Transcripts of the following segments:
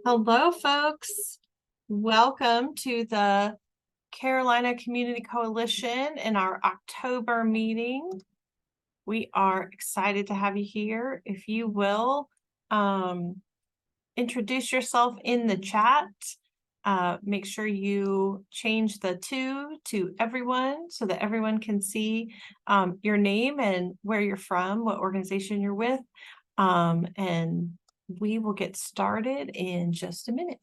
Hello, folks. Welcome to the Carolina Community Coalition in our October meeting. We are excited to have you here. If you will, introduce yourself in the chat. Make sure you change the to everyone so that everyone can see your name and where you're from, what organization you're with. And we will get started in just a minute.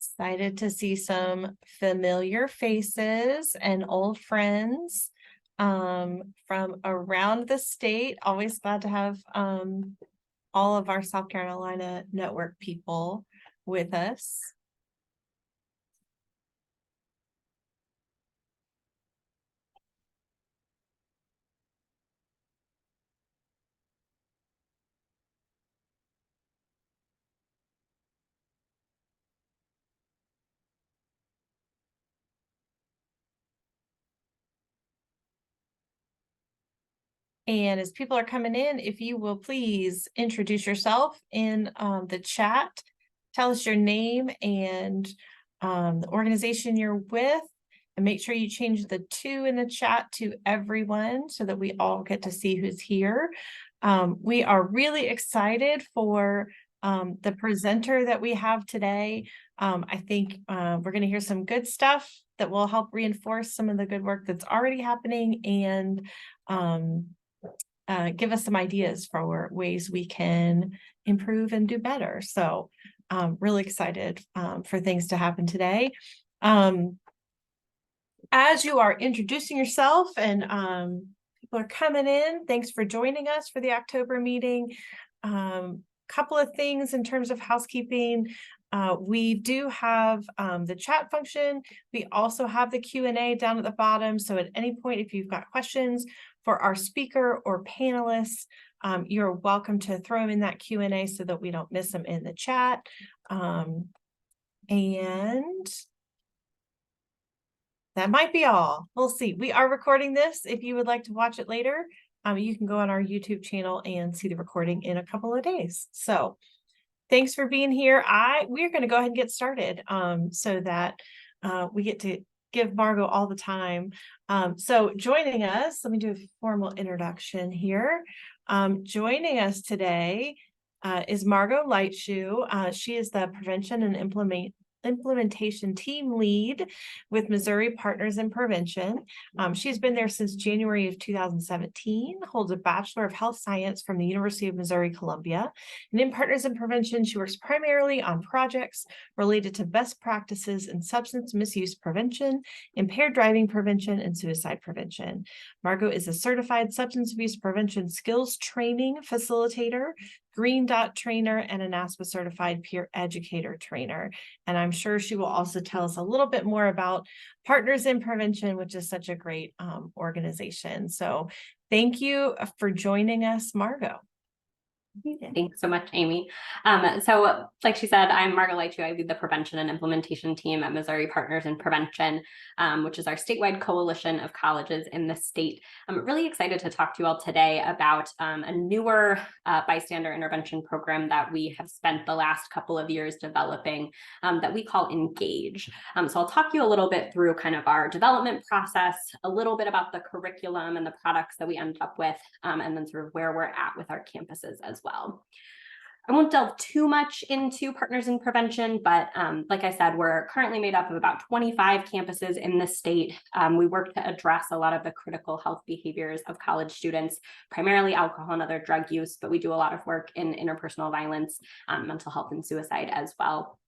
Excited to see some familiar faces and old friends from around the state. Always glad to have all of our South Carolina network people with us. And as people are coming in, if you will please introduce yourself in the chat, tell us your name and the organization you're with, and make sure you change the to in the chat to everyone so that we all get to see who's here. We are really excited for the presenter that we have today. I think we're going to hear some good stuff that will help reinforce some of the good work that's already happening and give us some ideas for ways we can improve and do better. So really excited for things to happen today. As you are introducing yourself and people are coming in, thanks for joining us for the October meeting. Couple of things in terms of housekeeping. We do have the chat function. We also have the Q&A down at the bottom. So at any point, if you've got questions for our speaker or panelists, you're welcome to throw them in that Q&A so that we don't miss them in the chat. And that might be all. We'll see. We are recording this. If you would like to watch it later, you can go on our YouTube channel and see the recording in a couple of days. So thanks for being here. We're going to go ahead and get started so that we get to give Margo all the time. So joining us, let me do a formal introduction here. Joining us today is Margo Leitschuh. She is the Prevention and Implementation Team Lead with Missouri Partners in Prevention. She's been there since January of 2017, holds a Bachelor of Health Science from the University of Missouri-Columbia. And in Partners in Prevention, she works primarily on projects related to best practices in substance misuse prevention, impaired driving prevention, and suicide prevention. Margo is a certified substance abuse prevention skills training facilitator, Green Dot trainer, and a NASPA certified peer educator trainer. And I'm sure she will also tell us a little bit more about Partners in Prevention, which is such a great organization. So thank you for joining us, Margo. Thanks so much, Amy. So like she said, I'm Margo Leitschuh. I lead the prevention and implementation team at Missouri Partners in Prevention, which is our statewide coalition of colleges in the state. I'm really excited to talk to you all today about a newer bystander intervention program that we have spent the last couple of years developing that we call Engage. So I'll talk you a little bit through kind of our development process, a little bit about the curriculum and the products that we end up with, and then sort of where we're at with our campuses as well. I won't delve too much into Partners in Prevention, but like I said, we're currently made up of about 25 campuses in the state. We work to address a lot of the critical health behaviors of college students, primarily alcohol and other drug use, but we do a lot of work in interpersonal violence, mental health, and suicide as well.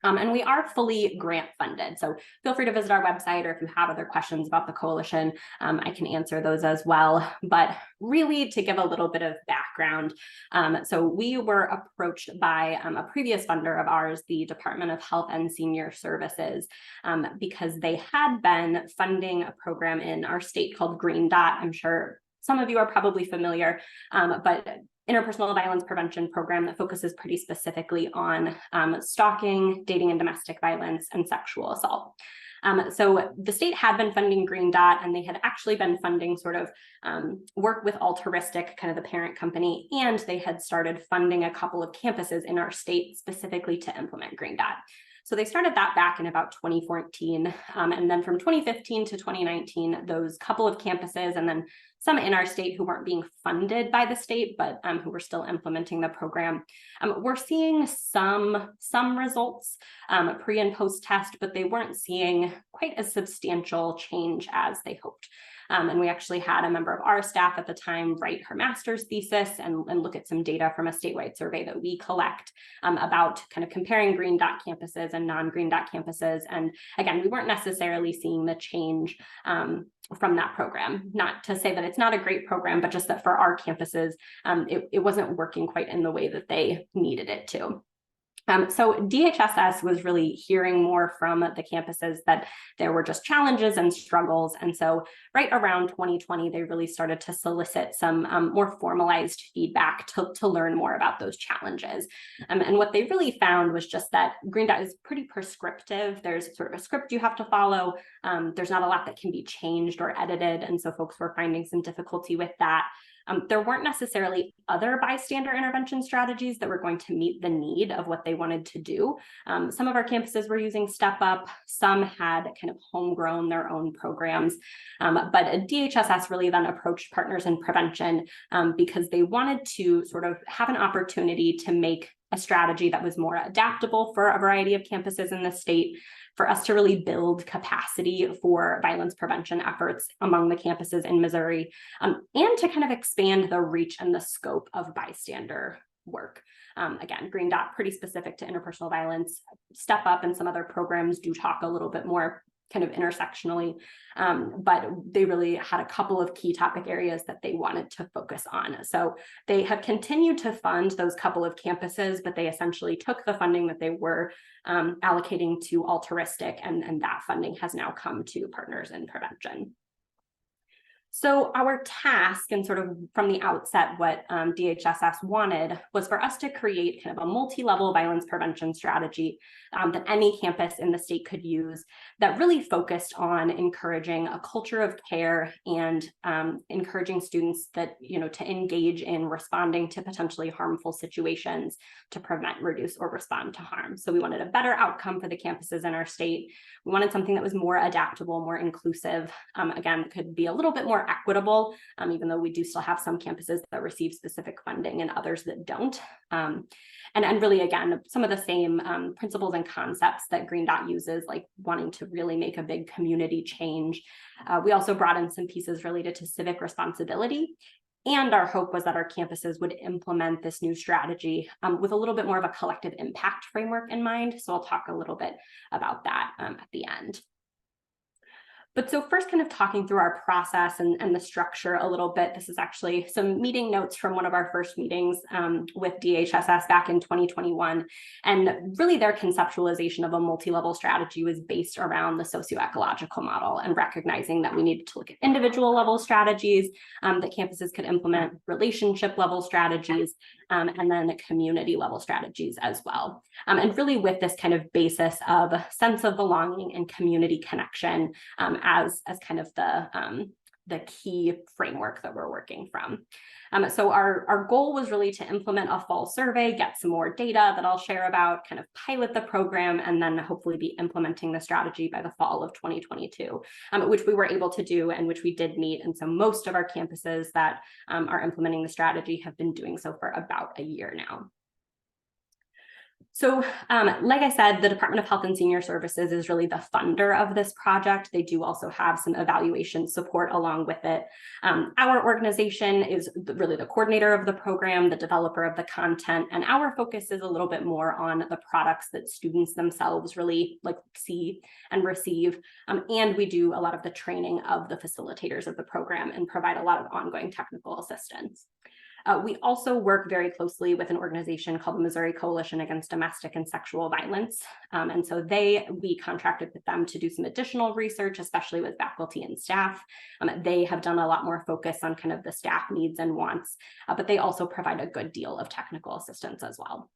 And we are fully grant funded. So feel free to visit our website, or if you have other questions about the coalition, I can answer those as well. But really, to give a little bit of background, so we were approached by a previous funder of ours, the Department of Health and Senior Services, because they had been funding a program in our state called Green Dot. I'm sure some of you are probably familiar, but interpersonal violence prevention program that focuses pretty specifically on stalking, dating and domestic violence, and sexual assault. So the state had been funding Green Dot, and they had actually been funding sort of work with Altruistic, kind of the parent company, and they had started funding a couple of campuses in our state specifically to implement Green Dot. So they started that back in about 2014. And then from 2015 to 2019, those couple of campuses and then some in our state who weren't being funded by the state, but who were still implementing the program. We're seeing some results pre and post test, but they weren't seeing quite a substantial change as they hoped. And we actually had a member of our staff at the time write her master's thesis and look at some data from a statewide survey that we collect about kind of comparing Green Dot campuses and non-Green Dot campuses. And again, we weren't necessarily seeing the change from that program. Not to say that it's not a great program, but just that for our campuses, it wasn't working quite in the way that they needed it to. So DHSS was really hearing more from the campuses that there were just challenges and struggles. And so right around 2020, they really started to solicit some more formalized feedback to learn more about those challenges. And what they really found was just that Green Dot is pretty prescriptive. There's sort of a script you have to follow. There's not a lot that can be changed or edited. And so folks were finding some difficulty with that. There weren't necessarily other bystander intervention strategies that were going to meet the need of what they wanted to do. Some of our campuses were using Step Up, some had kind of homegrown their own programs, but DHSS really then approached Partners in Prevention because they wanted to sort of have an opportunity to make a strategy that was more adaptable for a variety of campuses in the state, for us to really build capacity for violence prevention efforts among the campuses in Missouri, and to kind of expand the reach and the scope of bystander work. Again, Green Dot, pretty specific to interpersonal violence. Step Up and some other programs do talk a little bit more kind of intersectionally, but they really had a couple of key topic areas that they wanted to focus on. So they have continued to fund those couple of campuses, but they essentially took the funding that they were allocating to Altruistic, and that funding has now come to Partners in Prevention. So our task, and sort of from the outset, what DHSS wanted was for us to create kind of a multi-level violence prevention strategy that any campus in the state could use, that really focused on encouraging a culture of care and encouraging students that, to engage in responding to potentially harmful situations to prevent, reduce, or respond to harm. So we wanted a better outcome for the campuses in our state. We wanted something that was more adaptable, more inclusive, again, could be a little bit more equitable, even though we do still have some campuses that receive specific funding and others that don't. And really, again, some of the same principles and concepts that Green Dot uses, like wanting to really make a big community change. We also brought in some pieces related to civic responsibility. And our hope was that our campuses would implement this new strategy with a little bit more of a collective impact framework in mind. So I'll talk a little bit about that at the end. But so first, kind of talking through our process and the structure a little bit. This is actually some meeting notes from one of our first meetings with DHSS back in 2021. And really their conceptualization of a multi-level strategy was based around the socio-ecological model and recognizing that we needed to look at individual level strategies that campuses could implement, relationship level strategies, and then community level strategies as well. And really with this kind of basis of sense of belonging and community connection as kind of the key framework that we're working from. So our goal was really to implement a fall survey, get some more data that I'll share about, kind of pilot the program, and then hopefully be implementing the strategy by the fall of 2022, which we were able to do and which we did meet. And so most of our campuses that are implementing the strategy have been doing so for about a year now. So like I said, the Department of Health and Senior Services is really the funder of this project. They do also have some evaluation support along with it. Our organization is really the coordinator of the program, the developer of the content, and our focus is a little bit more on the products that students themselves really see and receive. And we do a lot of the training of the facilitators of the program and provide a lot of ongoing technical assistance. We also work very closely with an organization called the Missouri Coalition Against Domestic and Sexual Violence. And so we contracted with them to do some additional research, especially with faculty and staff. They have done a lot more focus on kind of the staff needs and wants, but they also provide a good deal of technical assistance as well.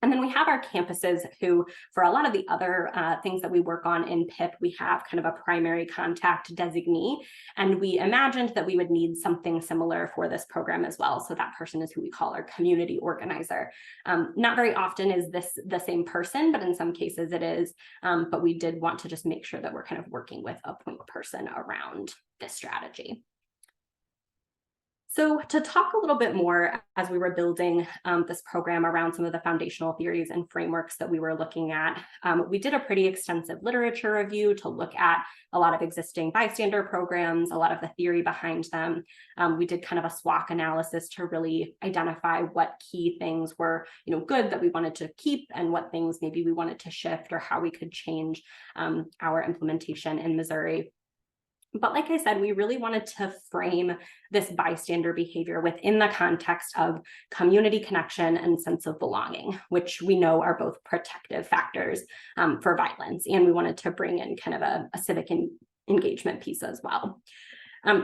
And then we have our campuses who, for a lot of the other things that we work on in PIP, we have kind of a primary contact designee. And we imagined that we would need something similar for this program as well. So that person is who we call our community organizer. Not very often is this the same person, but in some cases it is. But we did want to just make sure that we're kind of working with a point person around this strategy. So to talk a little bit more as we were building this program around some of the foundational theories and frameworks that we were looking at, we did a pretty extensive literature review to look at a lot of existing bystander programs, a lot of the theory behind them. We did kind of a SWOT analysis to really identify what key things were, good that we wanted to keep and what things maybe we wanted to shift or how we could change our implementation in Missouri. But like I said, we really wanted to frame this bystander behavior within the context of community connection and sense of belonging, which we know are both protective factors for violence. And we wanted to bring in kind of a civic engagement piece as well.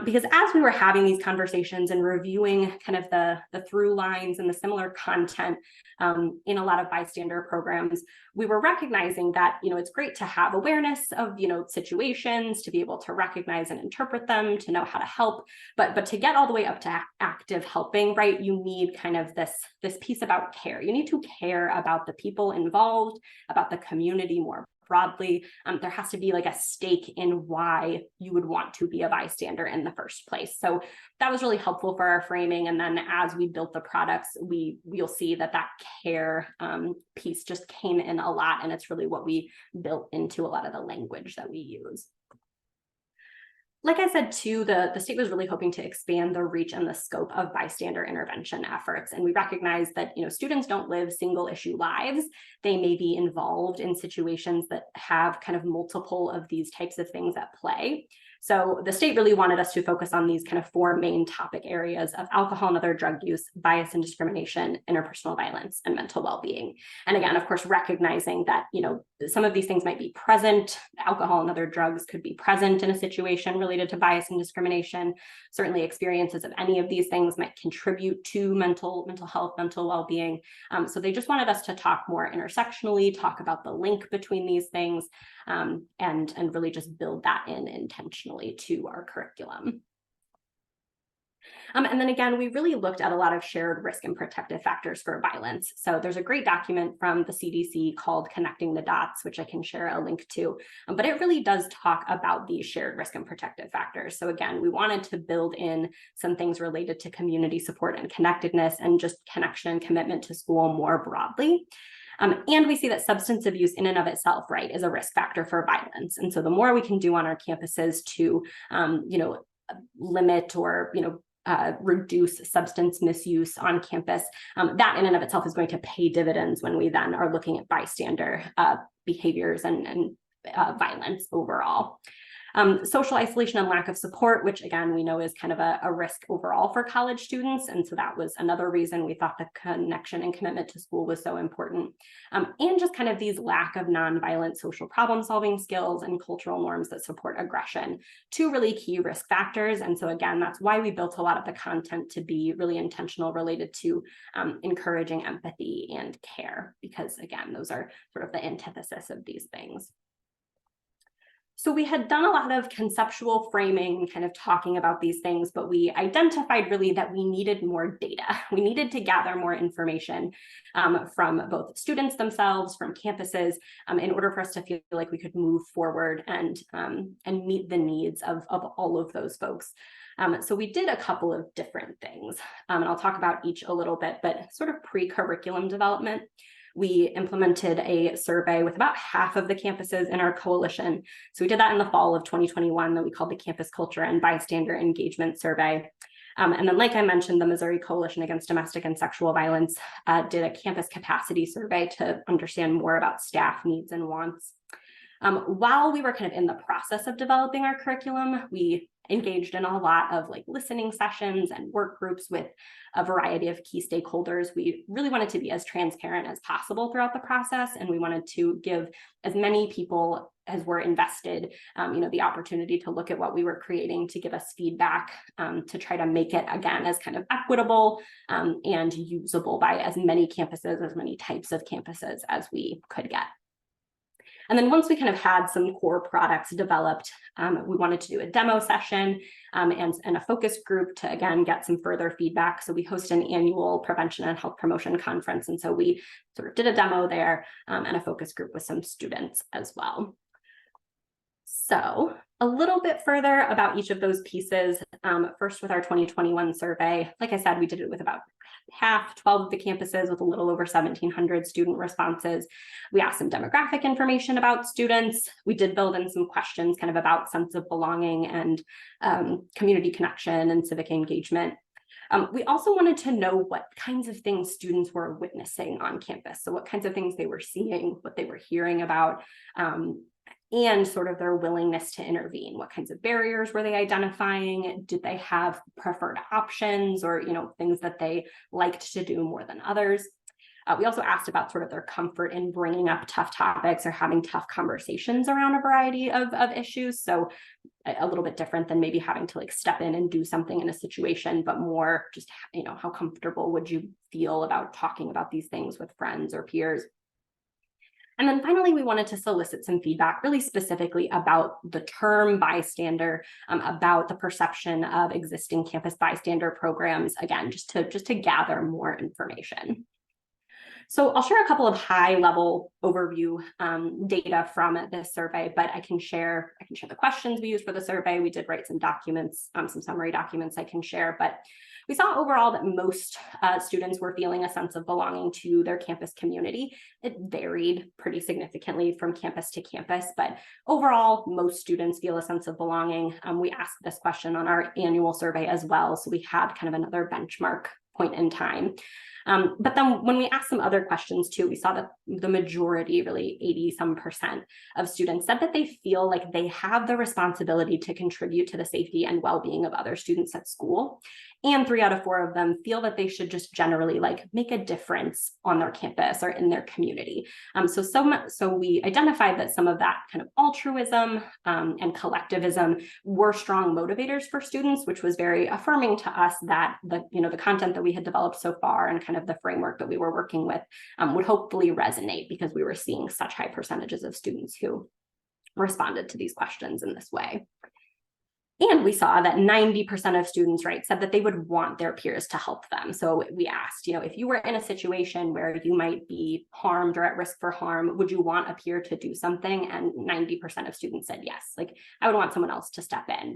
Because as we were having these conversations and reviewing kind of the through lines and the similar content in a lot of bystander programs, we were recognizing that, it's great to have awareness of, situations, to be able to recognize and interpret them, to know how to help, but to get all the way up to active helping, right, you need kind of this piece about care. You need to care about the people involved, about the community more broadly. There has to be like a stake in why you would want to be a bystander in the first place. So that was really helpful for our framing. And then as we built the products, you'll see that care piece just came in a lot. And it's really what we built into a lot of the language that we use. Like I said, too, the state was really hoping to expand the reach and the scope of bystander intervention efforts. And we recognize that, students don't live single issue lives. They may be involved in situations that have kind of multiple of these types of things at play. So the state really wanted us to focus on these kind of four main topic areas of alcohol and other drug use, bias and discrimination, interpersonal violence, and mental well-being. And again, of course, recognizing that, some of these things might be present. Alcohol and other drugs could be present in a situation related to bias and discrimination. Certainly experiences of any of these things might contribute to mental health, mental well-being. So they just wanted us to talk more intersectionally, talk about the link between these things, and really just build that in intentionally to our curriculum. And then again, we really looked at a lot of shared risk and protective factors for violence. So there's a great document from the CDC called Connecting the Dots, which I can share a link to, but it really does talk about these shared risk and protective factors. So again, we wanted to build in some things related to community support and connectedness and just connection and commitment to school more broadly. And we see that substance abuse in and of itself, right, is a risk factor for violence. And so the more we can do on our campuses to, limit or, reduce substance misuse on campus, that in and of itself is going to pay dividends when we then are looking at bystander behaviors and violence overall. Social isolation and lack of support, which again, we know is kind of a risk overall for college students. And so that was another reason we thought the connection and commitment to school was so important. And just kind of these lack of nonviolent social problem solving skills and cultural norms that support aggression, two really key risk factors. And so again, that's why we built a lot of the content to be really intentional related to encouraging empathy and care, because again, those are sort of the antithesis of these things. So we had done a lot of conceptual framing, kind of talking about these things, but we identified really that we needed more data. We needed to gather more information from both students themselves, from campuses, in order for us to feel like we could move forward and meet the needs of all of those folks. So we did a couple of different things, and I'll talk about each a little bit, but sort of pre-curriculum development. We implemented a survey with about half of the campuses in our coalition. So we did that in the fall of 2021 that we called the Campus Culture and Bystander Engagement Survey. And then, like I mentioned, the Missouri Coalition Against Domestic and Sexual Violence did a campus capacity survey to understand more about staff needs and wants. While we were kind of in the process of developing our curriculum, we engaged in a lot of like listening sessions and work groups with a variety of key stakeholders. We really wanted to be as transparent as possible throughout the process, and we wanted to give as many people as were invested, the opportunity to look at what we were creating, to give us feedback, to try to make it again as kind of equitable and usable by as many campuses, as many types of campuses as we could get. And then once we kind of had some core products developed, we wanted to do a demo session and a focus group to, again, get some further feedback. So we host an annual prevention and health promotion conference. And so we sort of did a demo there and a focus group with some students as well. So a little bit further about each of those pieces. First, with our 2021 survey, like I said, we did it with about 12 of the campuses with a little over 1,700 student responses. We asked some demographic information about students. We did build in some questions kind of about sense of belonging and community connection and civic engagement. We also wanted to know what kinds of things students were witnessing on campus. So what kinds of things they were seeing, what they were hearing about, and sort of their willingness to intervene. What kinds of barriers were they identifying? Did they have preferred options or, things that they liked to do more than others? We also asked about sort of their comfort in bringing up tough topics or having tough conversations around a variety of issues. So a little bit different than maybe having to like step in and do something in a situation, but more just, how comfortable would you feel about talking about these things with friends or peers? And then finally, we wanted to solicit some feedback really specifically about the term bystander, about the perception of existing campus bystander programs, again, just to gather more information. So I'll share a couple of high-level overview data from this survey, but I can share the questions we used for the survey. We did write some documents, some summary documents I can share, but we saw overall that most students were feeling a sense of belonging to their campus community. It varied pretty significantly from campus to campus, but overall, most students feel a sense of belonging. We asked this question on our annual survey as well, so we had kind of another benchmark point in time. But then when we asked some other questions too, we saw that the majority, really 80% of students said that they feel like they have the responsibility to contribute to the safety and well-being of other students at school. And 3 out of 4 of them feel that they should just generally like make a difference on their campus or in their community. So we identified that some of that kind of altruism and collectivism were strong motivators for students, which was very affirming to us that the content that we had developed so far and kind of the framework that we were working with would hopefully resonate, because we were seeing such high percentages of students who responded to these questions in this way. And we saw that 90% of students, said that they would want their peers to help them. So we asked, if you were in a situation where you might be harmed or at risk for harm, would you want a peer to do something? And 90% of students said yes. Like, I would want someone else to step in,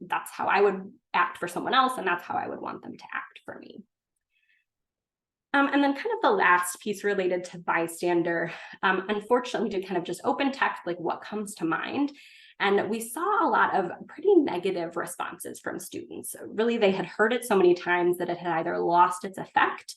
that's how I would act for someone else, and that's how I would want them to act for me. And then kind of the last piece related to bystander, unfortunately, we did kind of just open text, like what comes to mind. And we saw a lot of pretty negative responses from students. Really, they had heard it so many times that it had either lost its effect.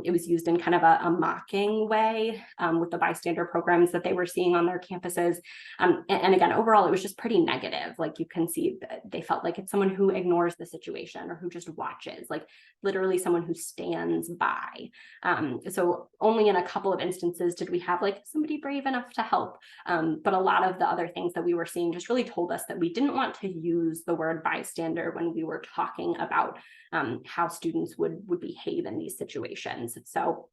It was used in kind of a mocking way with the bystander programs that they were seeing on their campuses. And again, overall, it was just pretty negative. Like, you can see that they felt like it's someone who ignores the situation or who just watches, like literally someone who stands by. So only in a couple of instances did we have like somebody brave enough to help. But a lot of the other things that we were seeing just really told us that we didn't want to use the word bystander when we were talking about how students would behave in these situations. So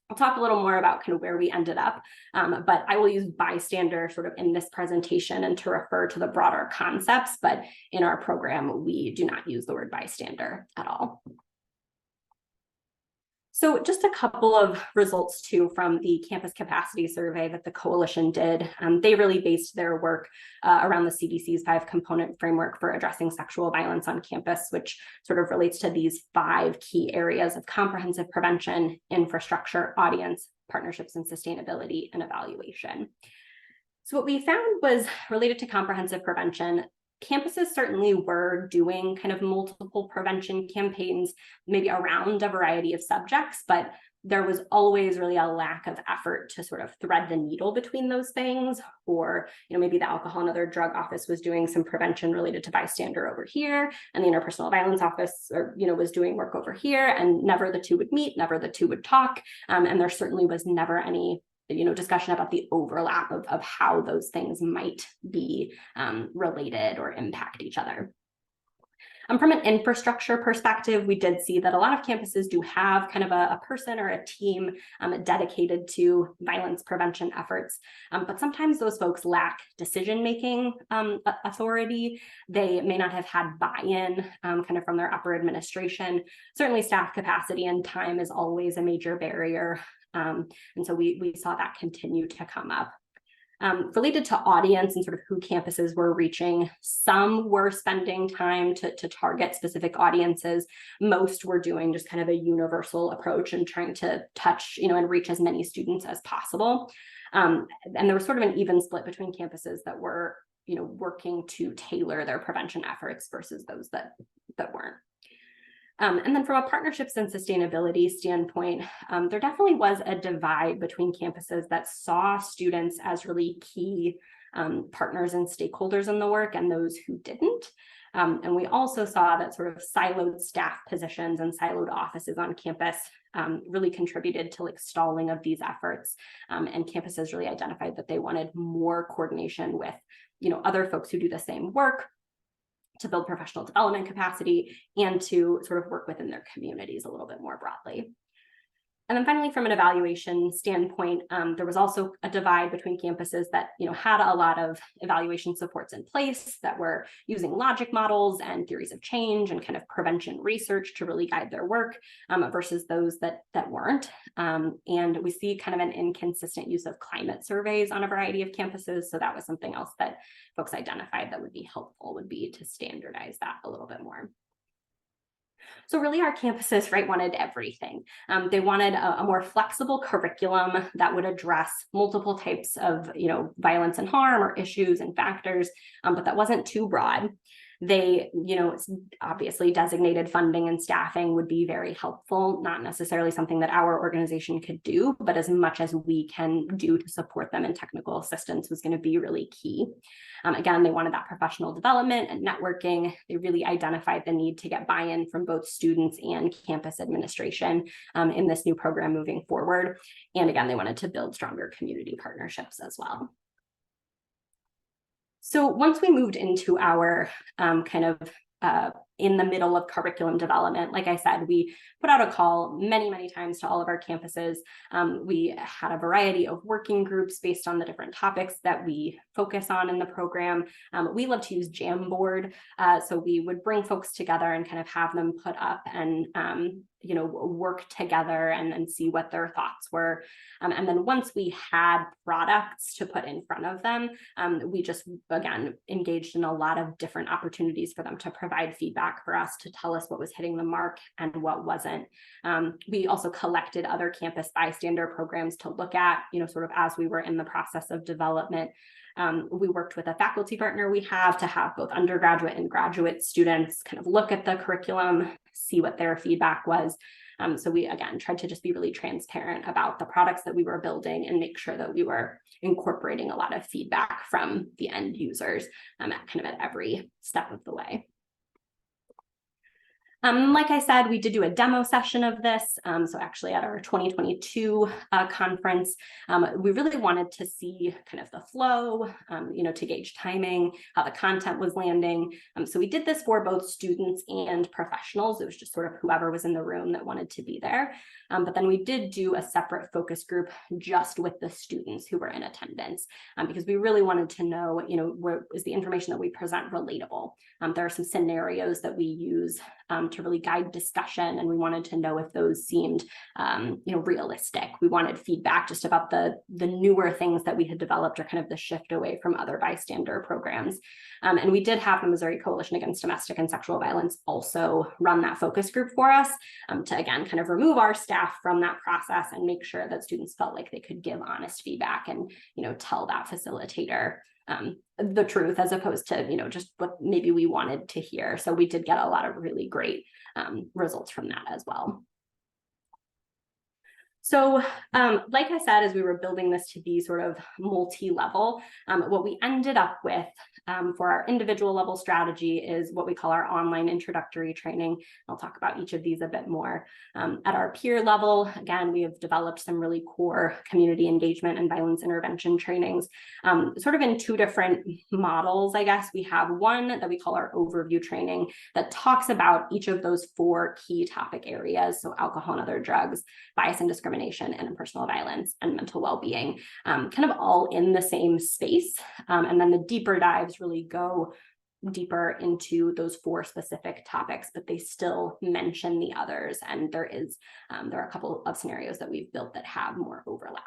I'll talk a little more about kind of where we ended up, but I will use bystander sort of in this presentation and to refer to the broader concepts, but in our program, we do not use the word bystander at all. So just a couple of results too from the campus capacity survey that the coalition did. They really based their work around the CDC's 5-component framework for addressing sexual violence on campus, which sort of relates to these 5 key areas of comprehensive prevention, infrastructure, audience, partnerships, and sustainability and evaluation. So what we found was related to comprehensive prevention. Campuses certainly were doing kind of multiple prevention campaigns, maybe around a variety of subjects, but there was always really a lack of effort to sort of thread the needle between those things, or maybe the alcohol and other drug office was doing some prevention related to bystander over here, and the interpersonal violence office was doing work over here, and never the two would meet, never the two would talk, and there certainly was never any discussion about the overlap of how those things might be related or impact each other. From an infrastructure perspective, we did see that a lot of campuses do have kind of a person or a team dedicated to violence prevention efforts, but sometimes those folks lack decision-making authority. They may not have had buy-in kind of from their upper administration. Certainly staff capacity and time is always a major barrier. And so we saw that continue to come up. Related to audience and sort of who campuses were reaching, some were spending time to target specific audiences. Most were doing just kind of a universal approach and trying to touch, and reach as many students as possible. And there was sort of an even split between campuses that were, working to tailor their prevention efforts versus those that weren't. And then from a partnerships and sustainability standpoint, there definitely was a divide between campuses that saw students as really key partners and stakeholders in the work, and those who didn't. And we also saw that sort of siloed staff positions and siloed offices on campus really contributed to stalling of these efforts. And campuses really identified that they wanted more coordination with, other folks who do the same work, to build professional development capacity, and to sort of work within their communities a little bit more broadly. And then finally, from an evaluation standpoint, there was also a divide between campuses that had a lot of evaluation supports in place, that were using logic models and theories of change and kind of prevention research to really guide their work, versus those that weren't. And we see kind of an inconsistent use of climate surveys on a variety of campuses. So that was something else that folks identified that would be helpful, would be to standardize that a little bit more. So really our campuses, wanted everything. They wanted a more flexible curriculum that would address multiple types of, violence and harm or issues and factors, but that wasn't too broad. They, obviously designated funding and staffing would be very helpful, not necessarily something that our organization could do, but as much as we can do to support them in technical assistance was going to be really key. Again, they wanted that professional development and networking. They really identified the need to get buy-in from both students and campus administration in this new program moving forward. And again, they wanted to build stronger community partnerships as well. So once we moved into our in the middle of curriculum development, like I said, we put out a call many times to all of our campuses. We had a variety of working groups based on the different topics that we focus on in the program. We love to use Jamboard. So we would bring folks together and kind of have them put up and work together and see what their thoughts were. And then once we had products to put in front of them, we just, again, engaged in a lot of different opportunities for them to provide feedback, for us to tell us what was hitting the mark and what wasn't. We also collected other campus bystander programs to look at, sort of as we were in the process of development. We worked with a faculty partner we have to have both undergraduate and graduate students kind of look at the curriculum, see what their feedback was. So we, again, tried to just be really transparent about the products that we were building and make sure that we were incorporating a lot of feedback from the end users at every step of the way. Like I said, we did do a demo session of this. So actually at our 2022 conference, we really wanted to see kind of the flow, to gauge timing, how the content was landing. So we did this for both students and professionals. It was just sort of whoever was in the room that wanted to be there. But then we did do a separate focus group just with the students who were in attendance, because we really wanted to know, where is the information that we present relatable. There are some scenarios that we use to really guide discussion, and we wanted to know if those seemed, realistic. We wanted feedback just about the newer things that we had developed, or kind of the shift away from other bystander programs. And we did have the Missouri Coalition Against Domestic and Sexual Violence also run that focus group for us, to again kind of remove our staff from that process and make sure that students felt like they could give honest feedback and tell that facilitator the truth, as opposed to just what maybe we wanted to hear. So we did get a lot of really great results from that as well. So, like I said, as we were building this to be sort of multi-level, what we ended up with for our individual level strategy is what we call our online introductory training. I'll talk about each of these a bit more. At our peer level, again, we have developed some really core community engagement and violence intervention trainings, sort of in two different models, I guess. We have one that we call our overview training that talks about each of those four key topic areas. So alcohol and other drugs, bias and discrimination, and interpersonal violence, and mental well-being, kind of all in the same space. And then the deeper dives really go deeper into those four specific topics, but they still mention the others. And there are a couple of scenarios that we've built that have more overlap.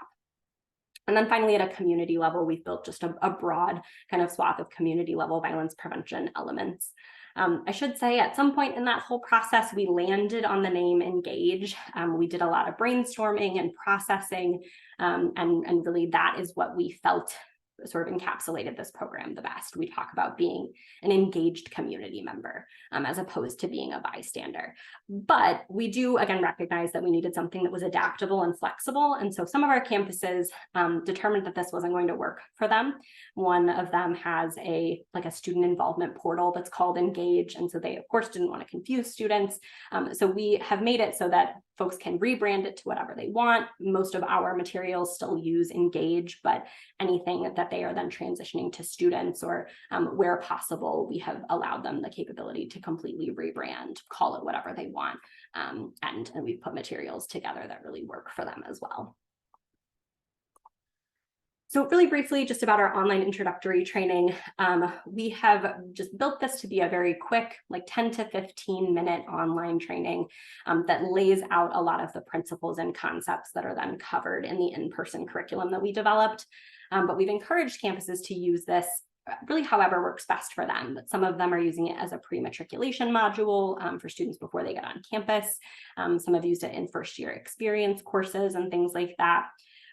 And then finally, at a community level, we've built just a broad kind of swath of community level violence prevention elements. I should say at some point in that whole process, we landed on the name Engage. We did a lot of brainstorming and processing, and really that is what we felt sort of encapsulated this program the best. We talk about being an engaged community member as opposed to being a bystander. But we do, again, recognize that we needed something that was adaptable and flexible. And so some of our campuses determined that this wasn't going to work for them. One of them has a student involvement portal that's called Engage. And so they, of course, didn't want to confuse students. So we have made it so that folks can rebrand it to whatever they want. Most of our materials still use Engage, but anything that they are then transitioning to students or where possible, we have allowed them the capability to completely rebrand, call it whatever they want. And we've put materials together that really work for them as well. So really briefly, just about our online introductory training, we have just built this to be a very quick, 10 to 15 minute online training that lays out a lot of the principles and concepts that are then covered in the in-person curriculum that we developed. But we've encouraged campuses to use this really however works best for them. But some of them are using it as a pre-matriculation module for students before they get on campus. Some have used it in first year experience courses and things like that.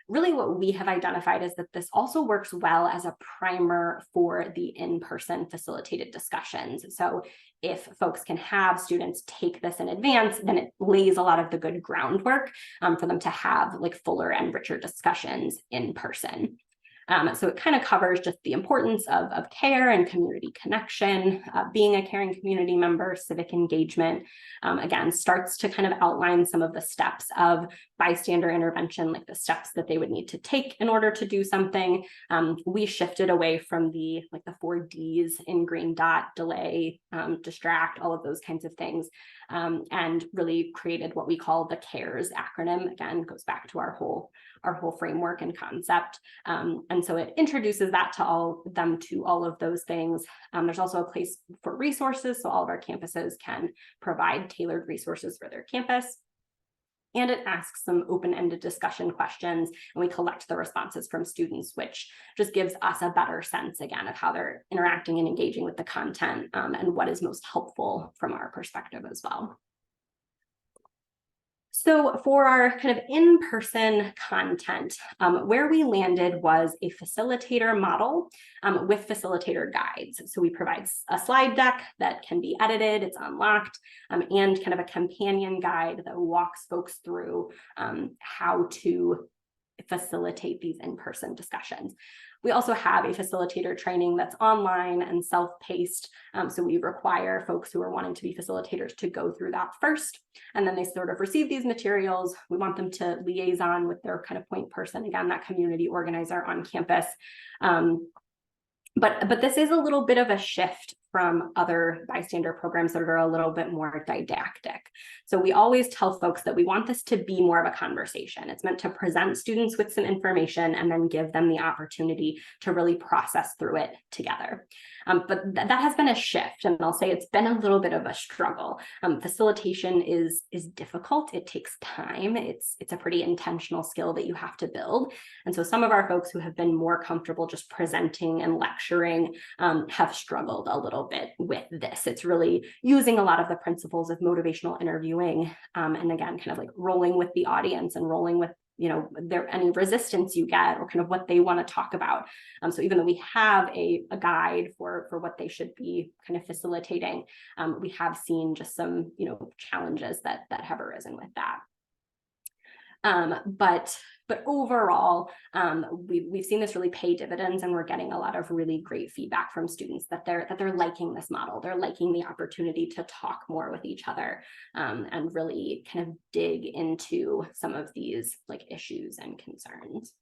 Really what we have identified is that this also works well as a primer for the in-person facilitated discussions. So if folks can have students take this in advance, then it lays a lot of the good groundwork for them to have fuller and richer discussions in person. So it kind of covers just the importance of care and community connection, being a caring community member, civic engagement. Again, starts to kind of outline some of the steps of bystander intervention, like the steps that they would need to take in order to do something. We shifted away from the 4 Ds in green dot, delay, distract, all of those kinds of things, and really created what we call the CARES acronym. Again, goes back to our whole framework and concept. And so it introduces that to all of those things. There's also a place for resources. So all of our campuses can provide tailored resources for their campus. And it asks some open-ended discussion questions, and we collect the responses from students, which just gives us a better sense, again, of how they're interacting and engaging with the content and what is most helpful from our perspective as well. So for our kind of in-person content, where we landed was a facilitator model with facilitator guides. So we provide a slide deck that can be edited, it's unlocked, and kind of a companion guide that walks folks through how to facilitate these in-person discussions. We also have a facilitator training that's online and self-paced. So we require folks who are wanting to be facilitators to go through that first, and then they sort of receive these materials. We want them to liaison with their kind of point person, again, that community organizer on campus. But this is a little bit of a shift from other bystander programs that are a little bit more didactic. So we always tell folks that we want this to be more of a conversation. It's meant to present students with some information and then give them the opportunity to really process through it together. But that has been a shift, and I'll say it's been a little bit of a struggle. Facilitation is difficult. It takes time. It's a pretty intentional skill that you have to build. And so some of our folks who have been more comfortable just presenting and lecturing have struggled a little bit with this. It's really using a lot of the principles of motivational interviewing, and again, kind of rolling with the audience and rolling with any resistance you get or kind of what they want to talk about. So even though we have a guide for what they should be kind of facilitating, we have seen just some challenges that have arisen with that. But overall, we've seen this really pay dividends, and we're getting a lot of really great feedback from students that they're liking this model. They're liking the opportunity to talk more with each other, and really kind of dig into some of these like issues and concerns.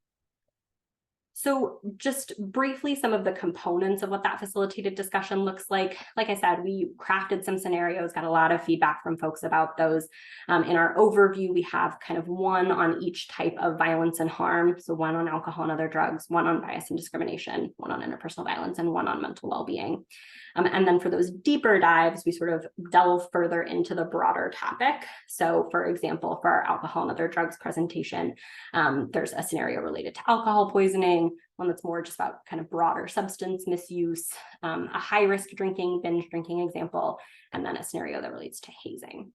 So just briefly, some of the components of what that facilitated discussion looks like. Like I said, we crafted some scenarios, got a lot of feedback from folks about those. In our overview, we have kind of one on each type of violence and harm. So one on alcohol and other drugs, one on bias and discrimination, one on interpersonal violence, and one on mental well-being. And then for those deeper dives, we sort of delve further into the broader topic. So for example, for our alcohol and other drugs presentation, there's a scenario related to alcohol poisoning, one that's more just about kind of broader substance misuse, a high risk drinking, binge drinking example, and then a scenario that relates to hazing.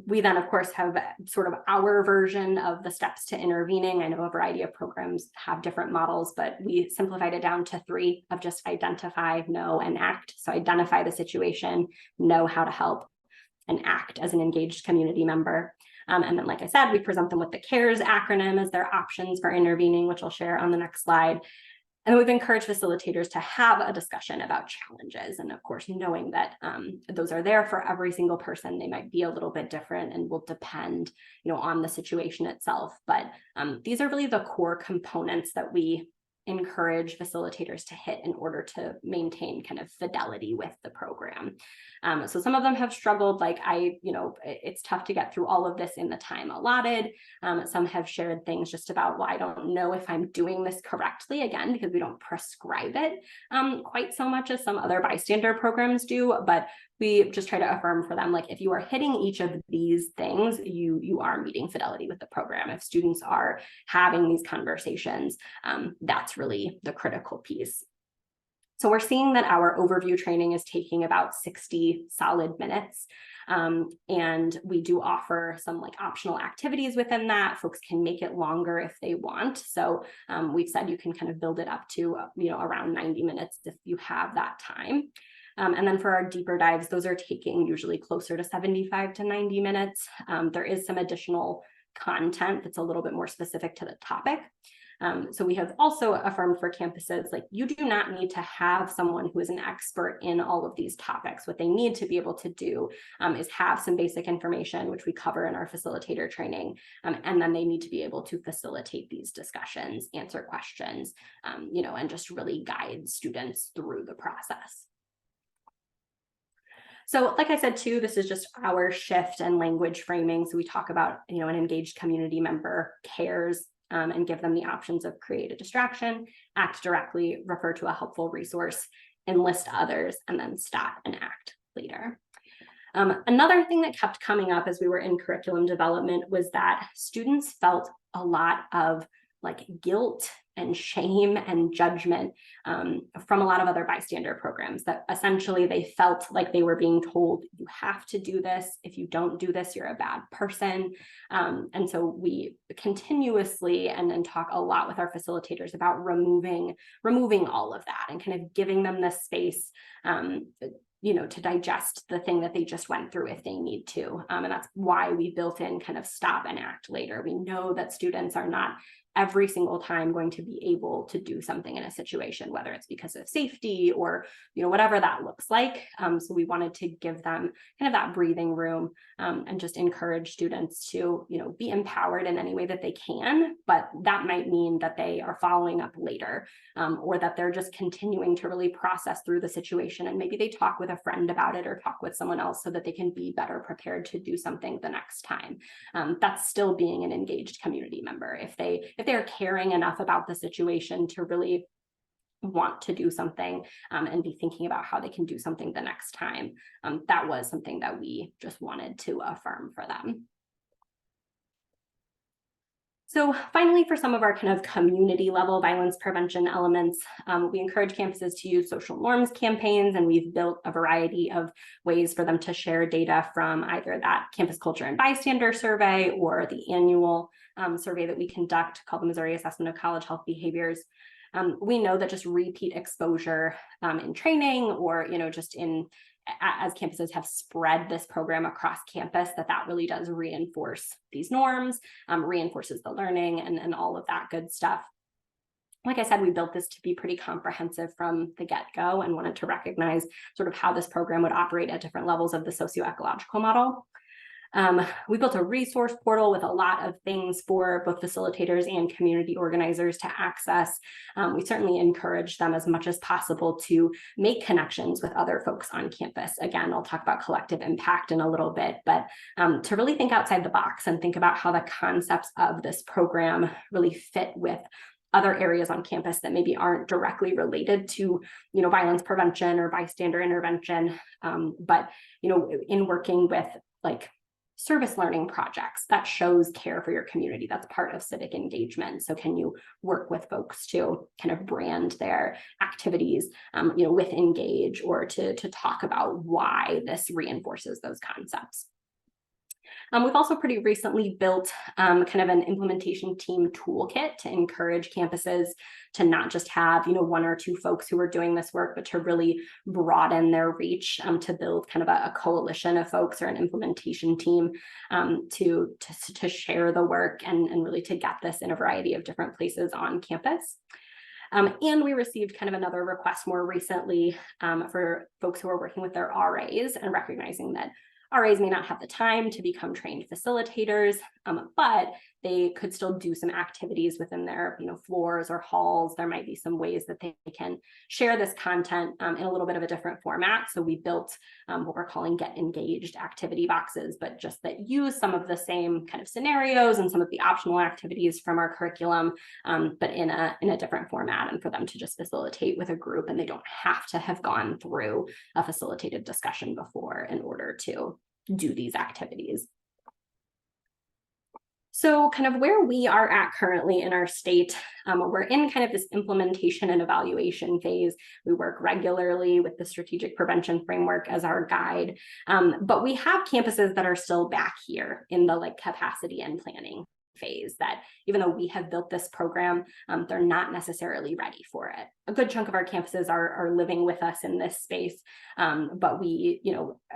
We then, of course, have sort of our version of the steps to intervening. I know a variety of programs have different models, but we simplified it down to 3 of just identify, know, and act. So identify the situation, know how to help, and act as an engaged community member. And then, like I said, we present them with the CARES acronym as their options for intervening, which I'll share on the next slide. And we've encouraged facilitators to have a discussion about challenges. And of course, knowing that those are there for every single person, they might be a little bit different and will depend, on the situation itself. But these are really the core components that we encourage facilitators to hit in order to maintain kind of fidelity with the program. So some of them have struggled, it's tough to get through all of this in the time allotted. Some have shared things just about, well, I don't know if I'm doing this correctly, again, because we don't prescribe it quite so much as some other bystander programs do, but we just try to affirm for them, like, if you are hitting each of these things, you are meeting fidelity with the program. If students are having these conversations, that's really the critical piece. So we're seeing that our overview training is taking about 60 solid minutes. And we do offer some optional activities within that. Folks can make it longer if they want. So we've said you can kind of build it up to, around 90 minutes if you have that time. And then for our deeper dives, those are taking usually closer to 75 to 90 minutes. There is some additional content that's a little bit more specific to the topic. So we have also affirmed for campuses, you do not need to have someone who is an expert in all of these topics. What they need to be able to do is have some basic information, which we cover in our facilitator training. And then they need to be able to facilitate these discussions, answer questions, and just really guide students through the process. So like I said, too, this is just our shift and language framing. So we talk about, an engaged community member cares, and give them the options of create a distraction, act directly, refer to a helpful resource, enlist others, and then stop and act later. Another thing that kept coming up as we were in curriculum development was that students felt a lot of guilt and shame and judgment from a lot of other bystander programs, that essentially they felt like they were being told, you have to do this. If you don't do this, you're a bad person. And so we continuously and then talk a lot with our facilitators about removing all of that and kind of giving them the space to digest the thing that they just went through if they need to. And that's why we built in kind of stop and act later. We know that students are not every single time going to be able to do something in a situation, whether it's because of safety or, whatever that looks like. So we wanted to give them kind of that breathing room and just encourage students to, be empowered in any way that they can, but that might mean that they are following up later or that they're just continuing to really process through the situation. And maybe they talk with a friend about it or talk with someone else so that they can be better prepared to do something the next time. That's still being an engaged community member. If they're caring enough about the situation to really want to do something and be thinking about how they can do something the next time, that was something that we just wanted to affirm for them. So finally, for some of our kind of community level violence prevention elements, we encourage campuses to use social norms campaigns, and we've built a variety of ways for them to share data from either that campus culture and bystander survey or the annual survey that we conduct called the Missouri Assessment of College Health Behaviors. We know that just repeat exposure in training or, just in as campuses have spread this program across campus, that really does reinforce these norms, reinforces the learning and all of that good stuff. Like I said, we built this to be pretty comprehensive from the get-go and wanted to recognize sort of how this program would operate at different levels of the socioecological model. We built a resource portal with a lot of things for both facilitators and community organizers to access. We certainly encourage them as much as possible to make connections with other folks on campus. Again, I'll talk about collective impact in a little bit, but to really think outside the box and think about how the concepts of this program really fit with other areas on campus that maybe aren't directly related to, violence prevention or bystander intervention, but, in working with like service learning projects that shows care for your community. That's part of civic engagement. So can you work with folks to kind of brand their activities, with Engage, or to talk about why this reinforces those concepts. We've also pretty recently built kind of an implementation team toolkit to encourage campuses to not just have, one or two folks who are doing this work, but to really broaden their reach, to build kind of a coalition of folks or an implementation team to share the work and really to get this in a variety of different places on campus. And we received kind of another request more recently for folks who are working with their RAs and recognizing that RAs may not have the time to become trained facilitators, but they could still do some activities within their floors or halls. There might be some ways that they can share this content in a little bit of a different format. So we built what we're calling Get Engaged activity boxes, but just that use some of the same kind of scenarios and some of the optional activities from our curriculum, but in a different format, and for them to just facilitate with a group, and they don't have to have gone through a facilitated discussion before in order to do these activities. So kind of where we are at currently in our state, we're in kind of this implementation and evaluation phase. We work regularly with the strategic prevention framework as our guide, but we have campuses that are still back here in the capacity and planning phase, that even though we have built this program, they're not necessarily ready for it. A good chunk of our campuses are living with us in this space, but we,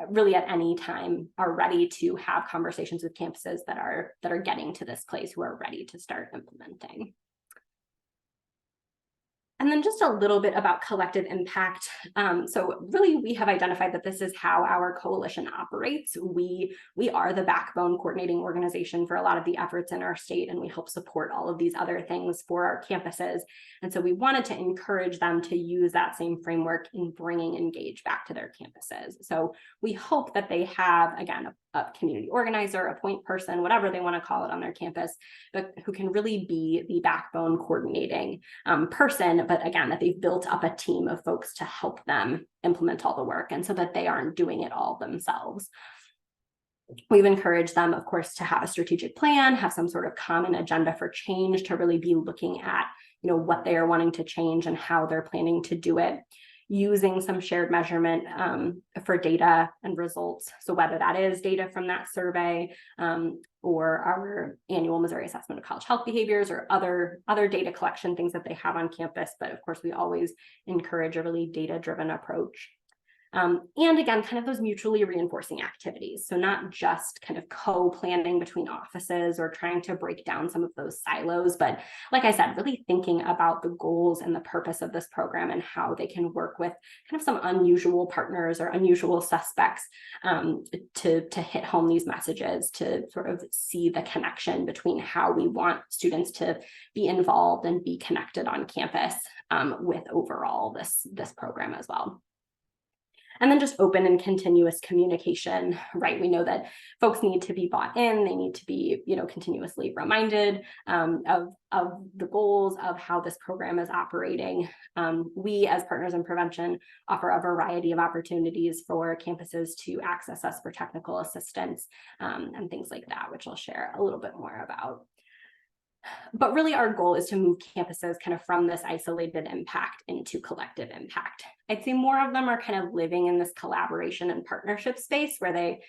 really at any time are ready to have conversations with campuses that are getting to this place, who are ready to start implementing. And then just a little bit about collective impact. So really, we have identified that this is how our coalition operates. We are the backbone coordinating organization for a lot of the efforts in our state, and we help support all of these other things for our campuses. And so we wanted to encourage them to use that same framework in bringing Engage back to their campuses. So we hope that they have, again, a community organizer, a point person, whatever they want to call it on their campus, but who can really be the backbone coordinating person, but again, that they've built up a team of folks to help them implement all the work, and so that they aren't doing it all themselves. We've encouraged them, of course, to have a strategic plan, have some sort of common agenda for change, to really be looking at, what they are wanting to change and how they're planning to do it, using some shared measurement for data and results. So whether that is data from that survey or our annual Missouri Assessment of College Health Behaviors, or other data collection things that they have on campus. But of course, we always encourage a really data-driven approach. And again, kind of those mutually reinforcing activities. So not just kind of co-planning between offices or trying to break down some of those silos, but like I said, really thinking about the goals and the purpose of this program and how they can work with kind of some unusual partners or unusual suspects to hit home these messages, to sort of see the connection between how we want students to be involved and be connected on campus with overall this program as well. And then just open and continuous communication, right? We know that folks need to be bought in. They need to be, continuously reminded of the goals of how this program is operating. We, as partners in prevention, offer a variety of opportunities for campuses to access us for technical assistance and things like that, which I'll share a little bit more about. But really, our goal is to move campuses kind of from this isolated impact into collective impact. I'd say more of them are kind of living in this collaboration and partnership space, where they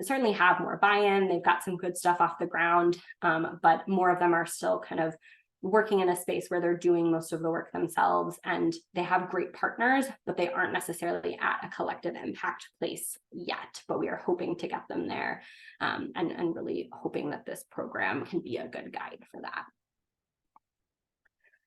certainly have more buy-in. They've got some good stuff off the ground, but more of them are still kind of working in a space where they're doing most of the work themselves and they have great partners, but they aren't necessarily at a collective impact place yet, but we are hoping to get them there, and really hoping that this program can be a good guide for that.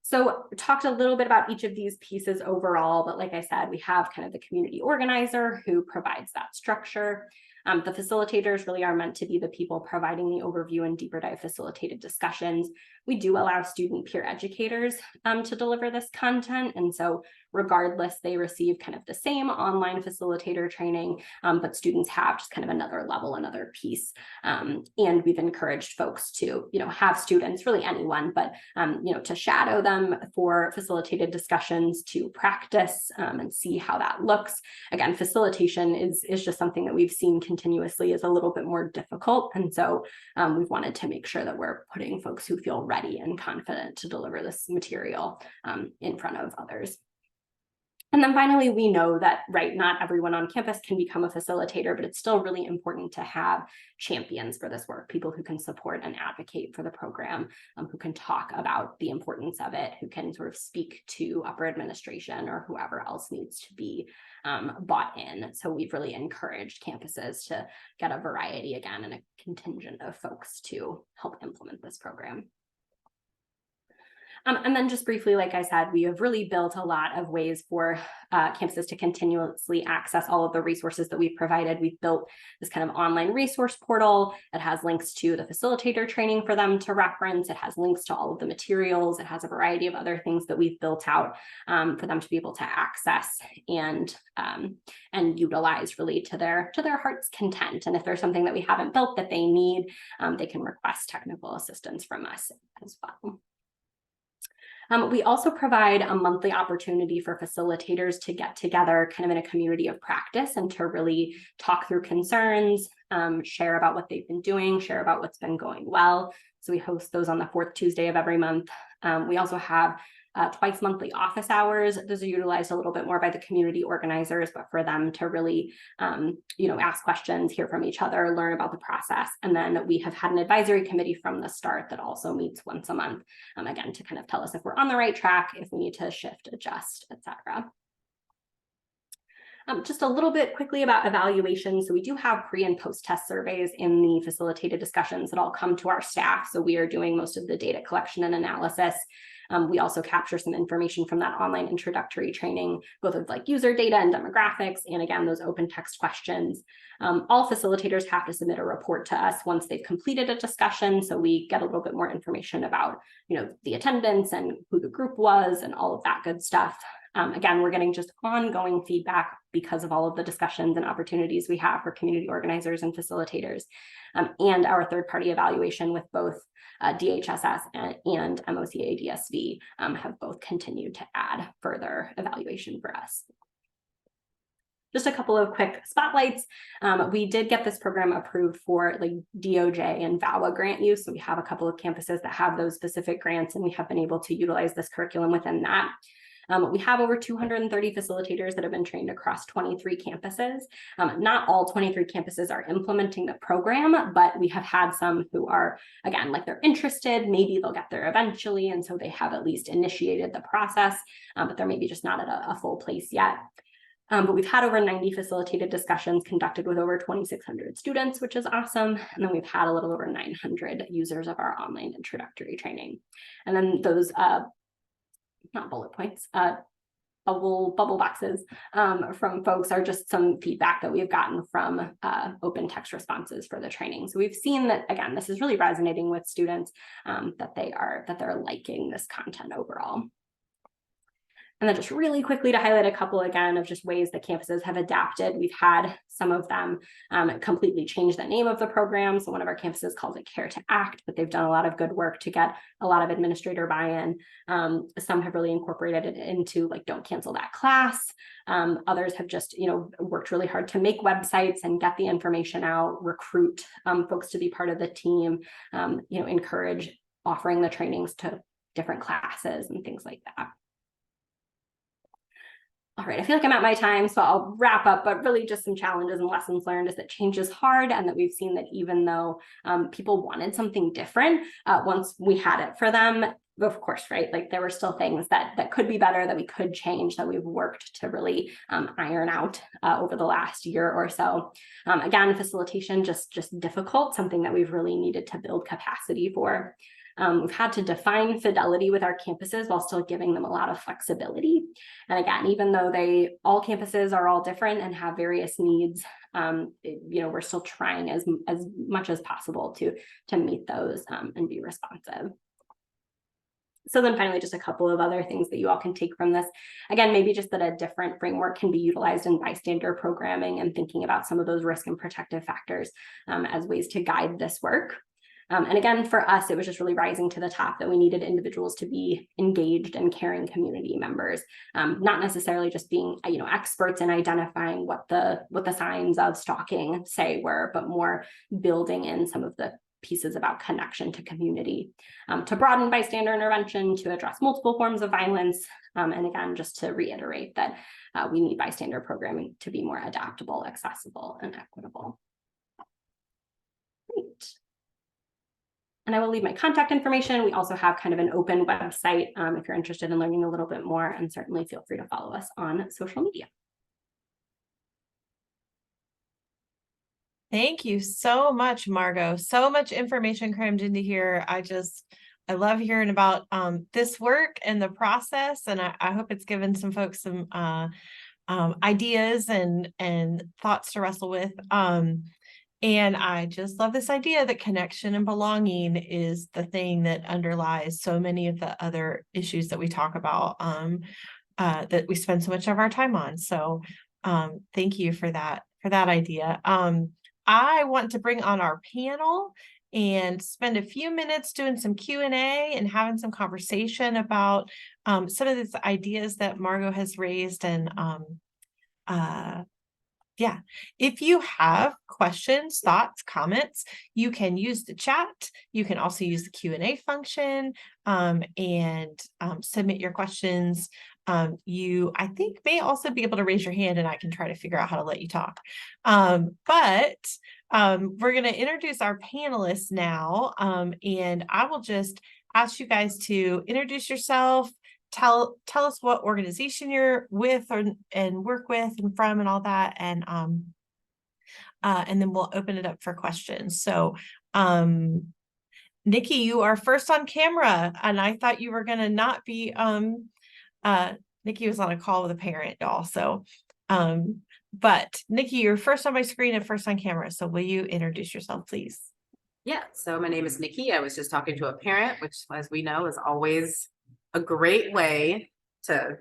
So we talked a little bit about each of these pieces overall, but like I said, we have kind of the community organizer who provides that structure. The facilitators really are meant to be the people providing the overview and deeper dive facilitated discussions. We do allow student peer educators to deliver this content. And so regardless, they receive kind of the same online facilitator training, but students have just kind of another level, another piece. And we've encouraged folks to, have students, really anyone, but, to shadow them for facilitated discussions, to practice and see how that looks. Again, facilitation is just something that we've seen continuously is a little bit more difficult. And so we've wanted to make sure that we're putting folks who feel ready and confident to deliver this material in front of others. And then finally, we know that, not everyone on campus can become a facilitator, but it's still really important to have champions for this work, people who can support and advocate for the program, who can talk about the importance of it, who can sort of speak to upper administration or whoever else needs to be bought in. So we've really encouraged campuses to get a variety again and a contingent of folks to help implement this program. And then just briefly, like I said, we have really built a lot of ways for campuses to continuously access all of the resources that we've provided. We've built this kind of online resource portal. It has links to the facilitator training for them to reference. It has links to all of the materials. It has a variety of other things that we've built out for them to be able to access and utilize really to their heart's content. And if there's something that we haven't built that they need, they can request technical assistance from us as well. We also provide a monthly opportunity for facilitators to get together kind of in a community of practice and to really talk through concerns, share about what they've been doing, share about what's been going well. So we host those on the 4th Tuesday of every month. We also have twice monthly office hours. Those are utilized a little bit more by the community organizers, but for them to really, ask questions, hear from each other, learn about the process. And then we have had an advisory committee from the start that also meets once a month, again, to kind of tell us if we're on the right track, if we need to shift, adjust, etc. Just a little bit quickly about evaluation. So we do have pre and post test surveys in the facilitated discussions that all come to our staff. So we are doing most of the data collection and analysis. We also capture some information from that online introductory training, both of user data and demographics, and again, those open text questions. All facilitators have to submit a report to us once they've completed a discussion. So we get a little bit more information about, the attendance and who the group was and all of that good stuff. Again, we're getting just ongoing feedback because of all of the discussions and opportunities we have for community organizers and facilitators, and our third-party evaluation with both DHSS and MOCA DSV have both continued to add further evaluation for us. Just a couple of quick spotlights. We did get this program approved for DOJ and VAWA grant use. So we have a couple of campuses that have those specific grants, and we have been able to utilize this curriculum within that. We have over 230 facilitators that have been trained across 23 campuses. Not all 23 campuses are implementing the program, but we have had some who are, again, they're interested, maybe they'll get there eventually. And so they have at least initiated the process, but they're maybe just not at a full place yet. But we've had over 90 facilitated discussions conducted with over 2,600 students, which is awesome. And then we've had a little over 900 users of our online introductory training. And then those not bullet points, bubble boxes from folks are just some feedback that we've gotten from open text responses for the training. So we've seen that, again, this is really resonating with students, that they're liking this content overall. And then just really quickly to highlight a couple again of just ways that campuses have adapted. We've had some of them completely change the name of the program. So one of our campuses calls it Care to Act, but they've done a lot of good work to get a lot of administrator buy-in. Some have really incorporated it into Don't Cancel That Class. Others have just, worked really hard to make websites and get the information out, recruit folks to be part of the team, encourage offering the trainings to different classes and things like that. All right, I feel like I'm at my time, so I'll wrap up, but really just some challenges and lessons learned is that change is hard, and that we've seen that even though people wanted something different, once we had it for them, of course, right, like there were still things that could be better, that we could change, that we've worked to really iron out over the last year or so. Again, facilitation just difficult, something that we've really needed to build capacity for. We've had to define fidelity with our campuses while still giving them a lot of flexibility. And again, even though all campuses are all different and have various needs, we're still trying as much as possible to meet those and be responsive. So then finally, just a couple of other things that you all can take from this. Again, maybe just that a different framework can be utilized in bystander programming and thinking about some of those risk and protective factors as ways to guide this work. And again, for us, it was just really rising to the top that we needed individuals to be engaged and caring community members, not necessarily just being, experts in identifying what the signs of stalking say were, but more building in some of the pieces about connection to community, to broaden bystander intervention, to address multiple forms of violence. And again, just to reiterate that we need bystander programming to be more adaptable, accessible, and equitable. Great. And I will leave my contact information. We also have kind of an open website if you're interested in learning a little bit more, and certainly feel free to follow us on social media. Thank you so much, Margo. So much information crammed into here. I love hearing about this work and the process, and I hope it's given some folks some ideas and thoughts to wrestle with. And I just love this idea that connection and belonging is the thing that underlies so many of the other issues that we talk about, that we spend so much of our time on. So thank you for that idea. I want to bring on our panel and spend a few minutes doing some Q&A and having some conversation about some of these ideas that Margo has raised. And yeah, if you have questions, thoughts, comments, you can use the chat. You can also use the Q&A function and submit your questions. You, I think, may also be able to raise your hand and I can try to figure out how to let you talk. But we're going to introduce our panelists now, and I will just ask you guys to introduce yourself. Tell us what organization you're with and work with and from and all that, and then we'll open it up for questions. So Nikki, you are first on camera, and I thought you were gonna not be Nikki was on a call with a parent, y'all. So but Nikki, you're first on my screen and first on camera. So will you introduce yourself, please? Yeah, so my name is Nikki. I was just talking to a parent, which, as we know, is always a great way to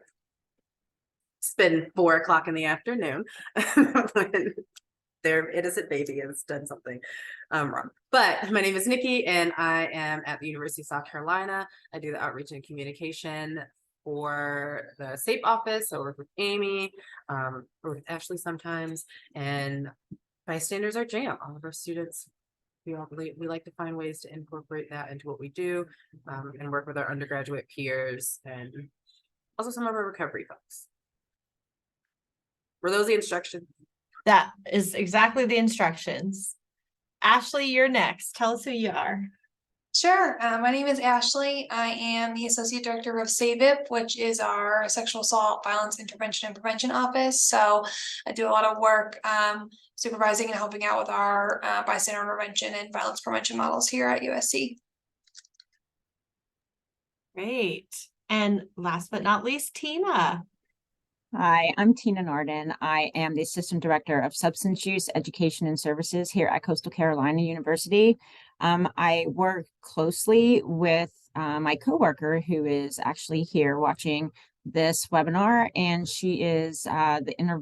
spend 4 o'clock in the afternoon when their innocent baby has done something wrong. But my name is Nikki, and I am at the University of South Carolina. I do the outreach and communication for the Sape office. So I work with Amy, or with Ashley sometimes, and bystanders are jam. All of our students, we like to find ways to incorporate that into what we do, and work with our undergraduate peers and also some of our recovery folks. Were those the instructions? That is exactly the instructions. Ashley, you're next. Tell us who you are. Sure. My name is Ashley. I am the Associate Director of Sape, which is our Sexual Assault, Violence Intervention and Prevention Office. So I do a lot of work supervising and helping out with our bystander intervention and violence prevention models here at USC. Great. And last but not least, Tina. Hi, I'm Tina Norden. I am the Assistant Director of Substance Use Education and Services here at Coastal Carolina University. I work closely with my coworker who is actually here watching this webinar, and she is the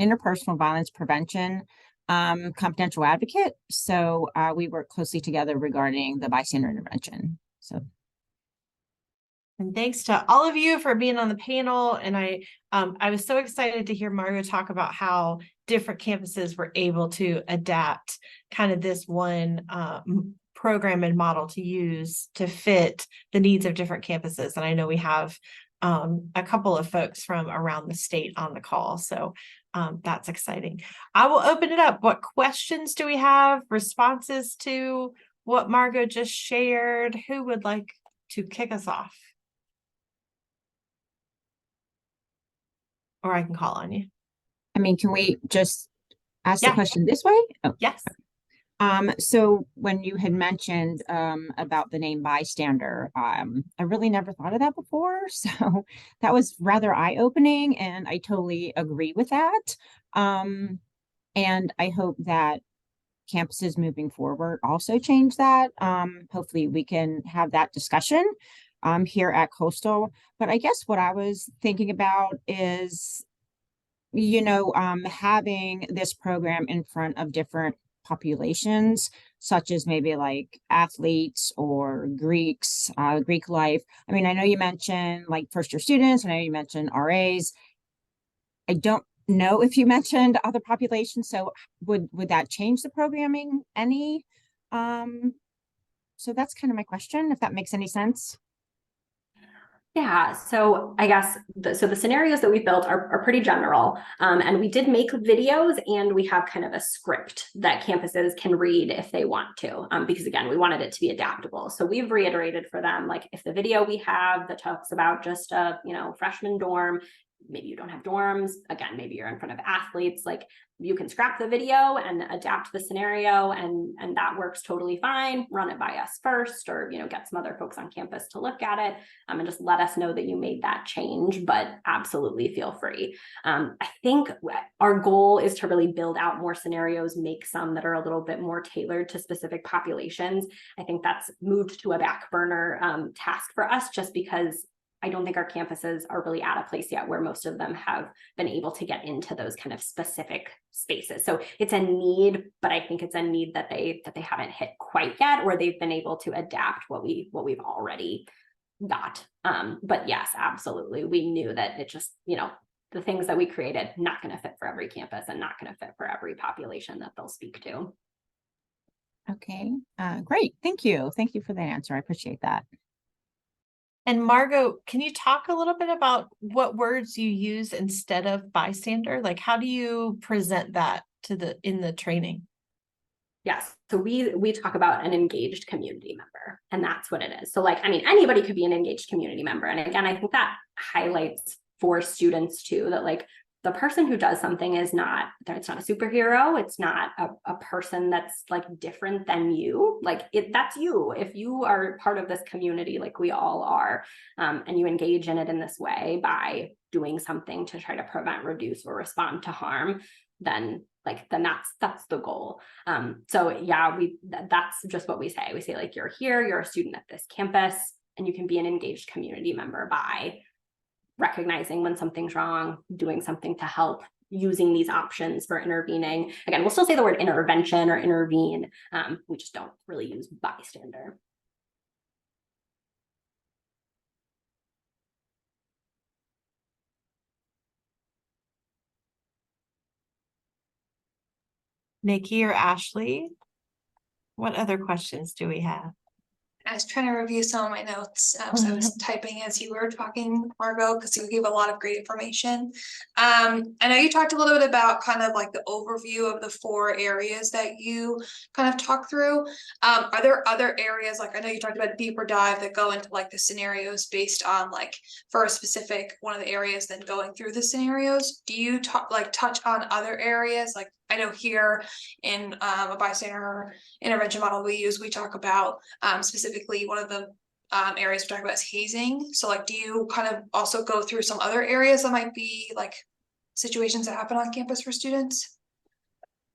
interpersonal violence prevention confidential advocate. So we work closely together regarding the bystander intervention. And thanks to all of you for being on the panel. And I was so excited to hear Margo talk about how different campuses were able to adapt kind of this one program and model to use to fit the needs of different campuses. And I know we have a couple of folks from around the state on the call. So that's exciting. I will open it up. What questions do we have? Responses to what Margo just shared? Who would like to kick us off? Or I can call on you. I mean, can we just ask the Yeah. question this way? Oh. Yes. So when you had mentioned about the name Bystander, I really never thought of that before. So that was rather eye-opening, and I totally agree with that. And I hope that campuses moving forward also change that. Hopefully we can have that discussion here at Coastal. But I guess what I was thinking about is, having this program in front of different populations, such as maybe like athletes or Greeks, Greek life. I mean, I know you mentioned like first year students, I know you mentioned RAs. I don't know if you mentioned other populations, so would that change the programming any? So that's kind of my question, if that makes any sense. Yeah, so I guess the scenarios that we built are pretty general, and we did make videos, and we have kind of a script that campuses can read if they want to, because again, we wanted it to be adaptable. So we've reiterated for them, like if the video we have that talks about just a freshman dorm, maybe you don't have dorms, again, maybe you're in front of athletes, like you can scrap the video and adapt the scenario, and that works totally fine. Run it by us first, or get some other folks on campus to look at it, and just let us know that you made that change, but absolutely feel free. I think our goal is to really build out more scenarios, make some that are a little bit more tailored to specific populations. I think that's moved to a back burner task for us, just because I don't think our campuses are really at a place yet where most of them have been able to get into those kind of specific spaces. So it's a need, but I think it's a need that they haven't hit quite yet, or they've been able to adapt what we've already got. But yes, absolutely. We knew that it just, the things that we created, not going to fit for every campus and not going to fit for every population that they'll speak to. Okay, great. Thank you. Thank you for the answer. I appreciate that. And Margo, can you talk a little bit about what words you use instead of bystander? Like, how do you present that in the training? Yes. So we talk about an engaged community member, and that's what it is. So anybody could be an engaged community member. And again, I think that highlights for students too, that the person who does something it's not a superhero. It's not a person that's different than you. That's you. If you are part of this community, like we all are, and you engage in it in this way by doing something to try to prevent, reduce, or respond to harm, then that's the goal. So yeah, that's just what we say. We say you're here, you're a student at this campus, and you can be an engaged community member by recognizing when something's wrong, doing something to help, using these options for intervening. Again, we'll still say the word intervention or intervene. We just don't really use bystander. Nikki or Ashley, what other questions do we have? I was trying to review some of my notes, so I was typing as you were talking, Margo, because you gave a lot of great information. I know you talked a little bit about kind of the overview of the 4 areas that you kind of talked through. Are there other areas, I know you talked about a deeper dive that go into the scenarios based on for a specific one of the areas, then going through the scenarios? Do you touch on other areas? I know here in a bystander intervention model we talk about specifically one of the areas we talk about is hazing. So do you kind of also go through some other areas that might be situations that happen on campus for students?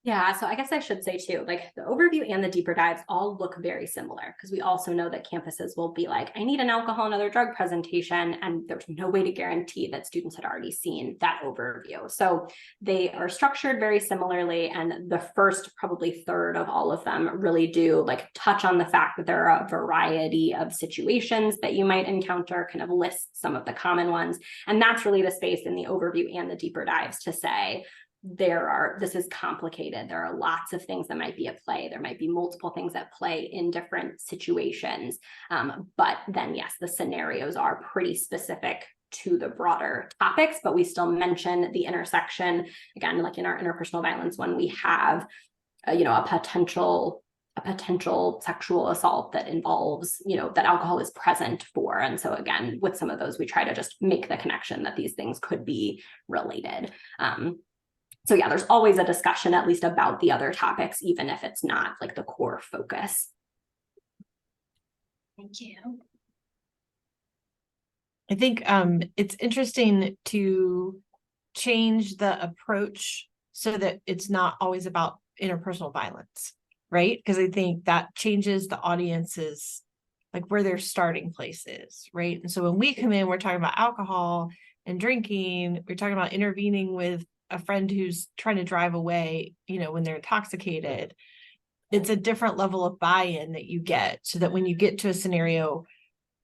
Yeah, so I guess I should say too, the overview and the deeper dives all look very similar, because we also know that campuses will be I need an alcohol and other drug presentation, and there's no way to guarantee that students had already seen that overview. So they are structured very similarly, and the first probably third of all of them really do touch on the fact that there are a variety of situations that you might encounter, kind of list some of the common ones. And that's really the space in the overview and the deeper dives to say, this is complicated. There are lots of things that might be at play. There might be multiple things at play in different situations. But then yes, the scenarios are pretty specific to the broader topics, but we still mention the intersection. Again, in our interpersonal violence one, we have a a potential sexual assault that involves, that alcohol is present for. And so again, with some of those, we try to just make the connection that these things could be related. So yeah, there's always a discussion at least about the other topics, even if it's not like the core focus. Thank you. I think it's interesting to change the approach so that it's not always about interpersonal violence, right? Because I think that changes the audience's, like where their starting place is, right? And so when we come in, we're talking about alcohol and drinking, we're talking about intervening with a friend who's trying to drive away, when they're intoxicated. It's a different level of buy-in that you get, so that when you get to a scenario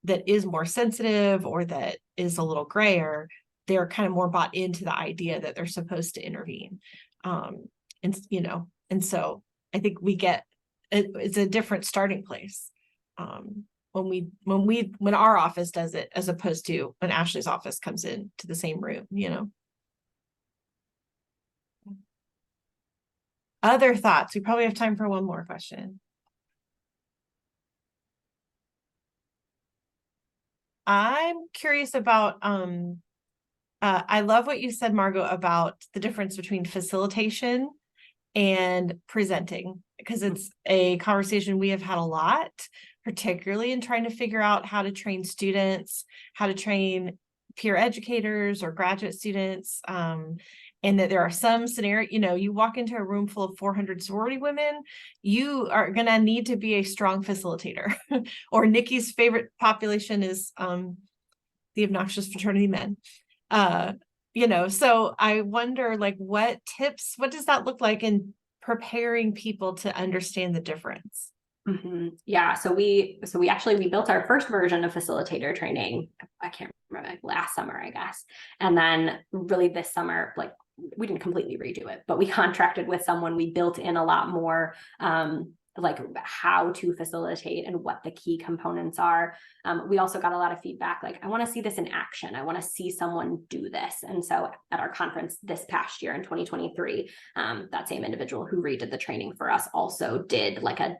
that is more sensitive or that is a little grayer, they're kind of more bought into the idea that they're supposed to intervene. And so I think we get it's a different starting place when our office does it, as opposed to when Ashley's office comes in to the same room. Other thoughts? We probably have time for one more question. I'm curious about I love what you said, Margo, about the difference between facilitation and presenting, because it's a conversation we have had a lot, particularly in trying to figure out how to train students, how to train peer educators or graduate students. And that there are some scenarios, you walk into a room full of 400 sorority women, you are going to need to be a strong facilitator. Or Nikki's favorite population is the obnoxious fraternity men. So I wonder, like, what does that look like in preparing people to understand the difference? Mm-hmm. Yeah. So we built our first version of facilitator training. I can't remember, like last summer, I guess. And then really this summer, like we didn't completely redo it, but we contracted with someone. We built in a lot more, like how to facilitate and what the key components are. We also got a lot of feedback, like, I want to see this in action. I want to see someone do this. And so at our conference this past year in 2023, that same individual who redid the training for us also did like a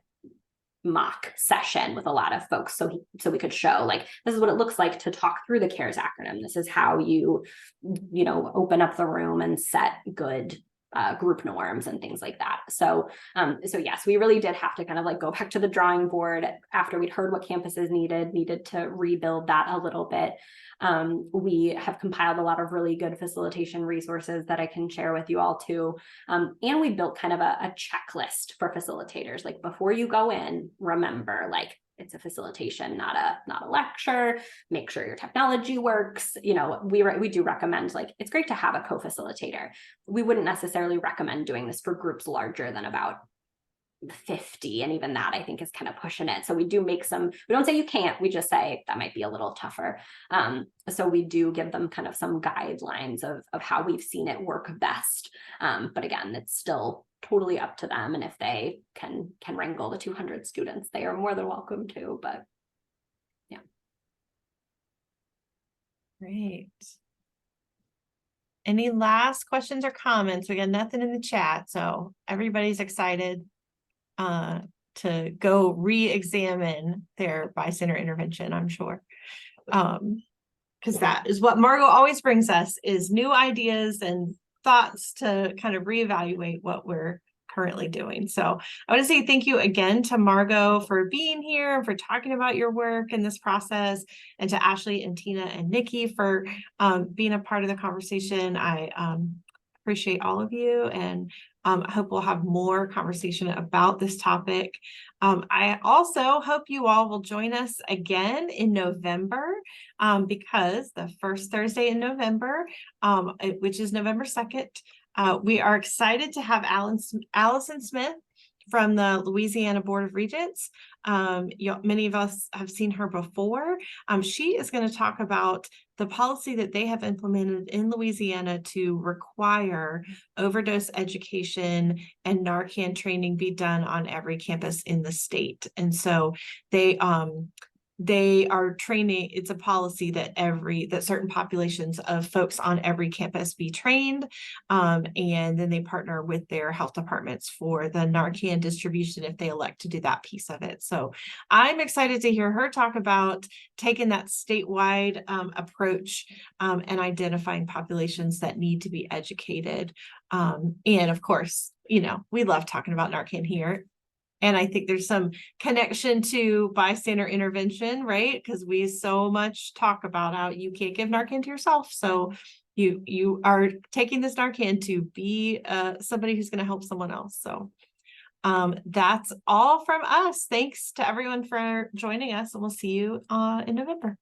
mock session with a lot of folks. So we could show, like, this is what it looks like to talk through the CARES acronym. This is how you open up the room and set good group norms and things like that. So yes, we really did have to kind of like go back to the drawing board after we'd heard what campuses needed to rebuild that a little bit. We have compiled a lot of really good facilitation resources that I can share with you all too. And we built kind of a checklist for facilitators. Like, before you go in, remember, like, it's a facilitation, not a lecture. Make sure your technology works. We do recommend, like, it's great to have a co-facilitator. We wouldn't necessarily recommend doing this for groups larger than about 50, and even that I think is kind of pushing it. So we do make we don't say you can't, we just say that might be a little tougher. So we do give them kind of some guidelines of how we've seen it work best. But again, it's still totally up to them, and if they can wrangle the 200 students, they are more than welcome to. But yeah. Great. Any last questions or comments? We got nothing in the chat, so everybody's excited to go re-examine their bystander intervention, I'm sure. Because that is what Margo always brings us, is new ideas and thoughts to kind of reevaluate what we're currently doing. So I want to say thank you again to Margo for being here, for talking about your work in this process, and to Ashley and Tina and Nikki for being a part of the conversation. I appreciate all of you, and I hope we'll have more conversation about this topic. I also hope you all will join us again in November, because the first Thursday in November, which is November 2nd, we are excited to have Allison Smith from the Louisiana Board of Regents. Many of us have seen her before. She is going to talk about the policy that they have implemented in Louisiana to require overdose education and Narcan training be done on every campus in the state. And so they they are training, it's a policy that certain populations of folks on every campus be trained. And then they partner with their health departments for the Narcan distribution if they elect to do that piece of it. So I'm excited to hear her talk about taking that statewide approach and identifying populations that need to be educated. And of course, we love talking about Narcan here. And I think there's some connection to bystander intervention, right? Because we so much talk about how you can't give Narcan to yourself. So you are taking this Narcan to be somebody who's going to help someone else. So that's all from us. Thanks to everyone for joining us, and we'll see you in November.